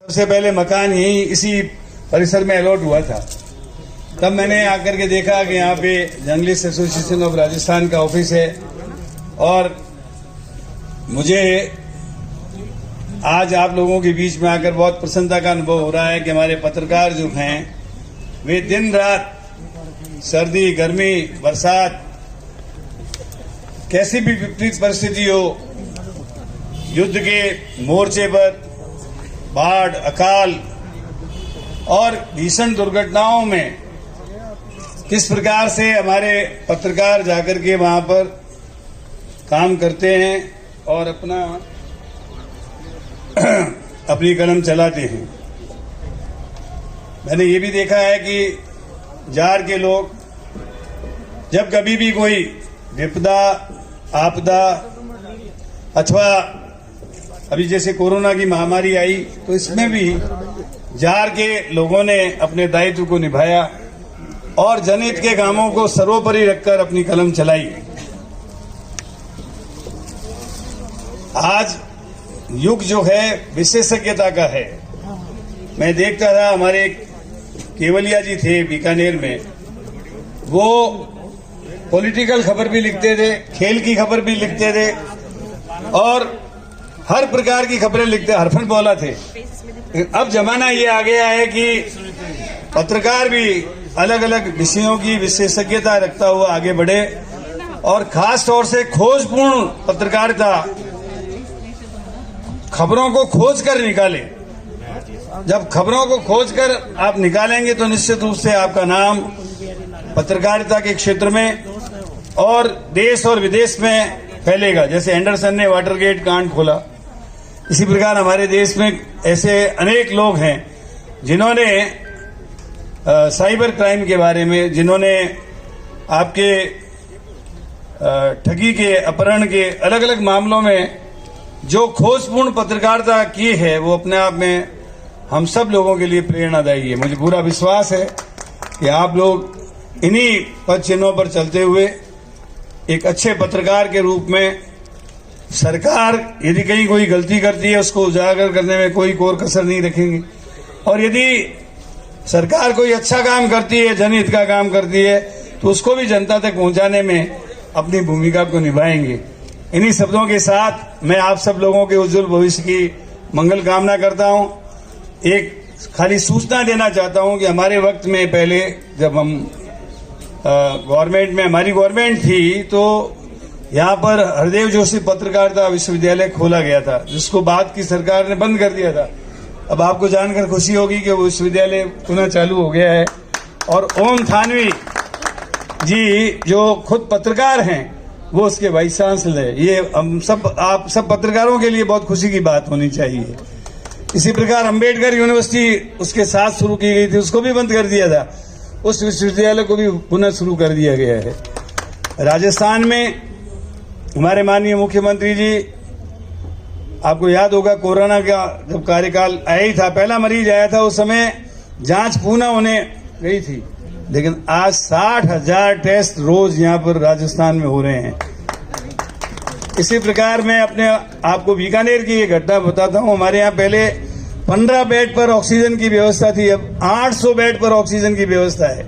सबसे पहले मकान यही इसी परिसर में अलॉट हुआ था। तब मैंने आकर के देखा कि यहाँ पे जर्नलिस्ट एसोसिएशन ऑफ राजस्थान का ऑफिस है और मुझे आज आप लोगों के बीच में आकर बहुत प्रसन्नता का अनुभव हो रहा है कि हमारे पत्रकार जो हैं वे दिन रात सर्दी, गर्मी, बरसात, कैसी भी विपरीत परिस्थिति हो, युद्ध के मोर्चे पर, बाढ़, अकाल और भीषण दुर्घटनाओं में किस प्रकार से हमारे पत्रकार जाकर के वहां पर काम करते हैं और अपनी कलम चलाते हैं। मैंने ये भी देखा है कि जार के लोग जब कभी भी कोई विपदा, आपदा अथवा अभी जैसे कोरोना की महामारी आई तो इसमें भी जार के लोगों ने अपने दायित्व को निभाया और जनहित के कामों को सर्वोपरि रखकर अपनी कलम चलाई। आज युग जो है विशेषज्ञता का है। मैं देखता था हमारे केवलिया जी थे बीकानेर में, वो पॉलिटिकल खबर भी लिखते थे, खेल की खबर भी लिखते थे और हर प्रकार की खबरें लिखते, हरफन बोला थे। अब जमाना ये आ गया है कि पत्रकार भी अलग अलग विषयों की विशेषज्ञता रखता हुआ आगे बढ़े और खास तौर से खोजपूर्ण पत्रकारिता, खबरों को खोज कर निकाले। जब खबरों को खोज कर आप निकालेंगे तो निश्चित रूप से आपका नाम पत्रकारिता के क्षेत्र में और देश और विदेश में फैलेगा। जैसे एंडरसन ने वाटरगेट कांड खोला, इसी प्रकार हमारे देश में ऐसे अनेक लोग हैं जिन्होंने साइबर क्राइम के बारे में, जिन्होंने आपके ठगी के, अपहरण के अलग अलग मामलों में जो खोजपूर्ण पत्रकारिता की है वो अपने आप में हम सब लोगों के लिए प्रेरणादायी है। मुझे पूरा विश्वास है कि आप लोग इन्हीं पद चिन्हों पर चलते हुए एक अच्छे पत्रकार के रूप में, सरकार यदि कहीं कोई गलती करती है उसको उजागर करने में कोई कोर कसर नहीं रखेंगे और यदि सरकार कोई अच्छा काम करती है, जनहित का काम करती है तो उसको भी जनता तक पहुंचाने में अपनी भूमिका को निभाएंगे। इन्हीं शब्दों के साथ मैं आप सब लोगों के उज्जवल भविष्य की मंगल कामना करता हूं। एक खाली सूचना देना चाहता हूं कि हमारे वक्त में पहले जब हम गवर्नमेंट में, हमारी गवर्नमेंट थी तो यहाँ पर हरदेव जोशी पत्रकारिता विश्वविद्यालय खोला गया था, जिसको बाद की सरकार ने बंद कर दिया था। अब आपको जानकर खुशी होगी कि वो विश्वविद्यालय पुनः चालू हो गया है और ओम थानवी जी जो खुद पत्रकार हैं वो उसके वाइस चांसलर है। ये हम सब, आप सब पत्रकारों के लिए बहुत खुशी की बात होनी चाहिए। इसी प्रकार अंबेडकर यूनिवर्सिटी उसके साथ शुरू की गई थी, उसको भी बंद कर दिया था, उस विश्वविद्यालय को भी पुनः शुरू कर दिया गया है। राजस्थान में हमारे माननीय मुख्यमंत्री जी, आपको याद होगा कोरोना का जब कार्यकाल आया ही था, पहला मरीज आया था, उस समय जांच पूर्ण होने गई थी, लेकिन आज 60,000 टेस्ट रोज यहां पर राजस्थान में हो रहे हैं। इसी प्रकार मैं अपने आपको बीकानेर की एक घटना बताता हूं। हमारे यहाँ पहले 15 बेड पर ऑक्सीजन की व्यवस्था थी, अब 800 बेड पर ऑक्सीजन की व्यवस्था है।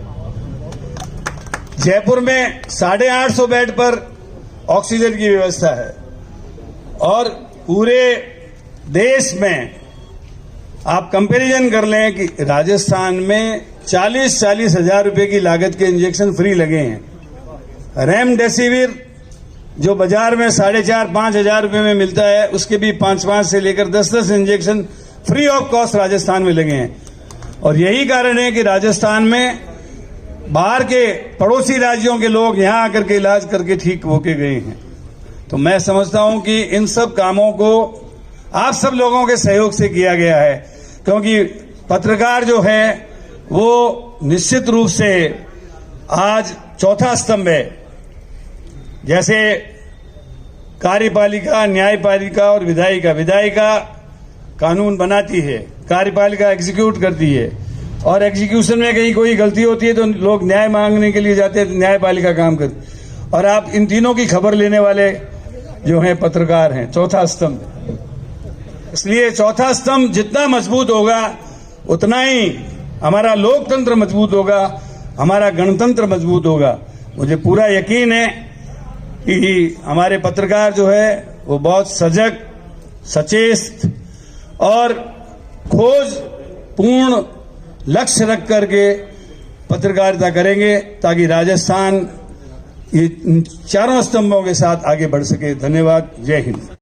जयपुर में 850 बेड पर ऑक्सीजन की व्यवस्था है और पूरे देश में आप कंपैरिजन कर लें कि राजस्थान में 40-40 हजार रुपए की लागत के इंजेक्शन फ्री लगे हैं। रेमडेसिविर जो बाजार में 4,500-5 हजार रुपए में मिलता है, उसके भी 5-5 से लेकर 10-10 injection free of cost Rajasthan में लगे हैं। और यही कारण है कि राजस्थान में बाहर के पड़ोसी राज्यों के लोग यहां आकर के इलाज करके ठीक होके गए हैं। तो मैं समझता हूं कि इन सब कामों को आप सब लोगों के सहयोग से किया गया है, क्योंकि पत्रकार जो है वो निश्चित रूप से आज चौथा स्तंभ है। जैसे कार्यपालिका, न्यायपालिका और विधायिका, विधायिका कानून बनाती है, कार्यपालिका एग्जीक्यूट करती है और एग्जीक्यूशन में कहीं कोई गलती होती है तो लोग न्याय मांगने के लिए जाते हैं, न्यायपालिका काम करती। और आप इन तीनों की खबर लेने वाले जो हैं पत्रकार हैं, चौथा स्तंभ। इसलिए चौथा स्तंभ जितना मजबूत होगा उतना ही हमारा लोकतंत्र मजबूत होगा, हमारा गणतंत्र मजबूत होगा। मुझे पूरा यकीन है कि हमारे पत्रकार जो है वो बहुत सजग, सचेत और खोज पूर्ण लक्ष्य रख करके पत्रकारिता करेंगे ताकि राजस्थान ये इन चारों स्तंभों के साथ आगे बढ़ सके। धन्यवाद। जय हिंद।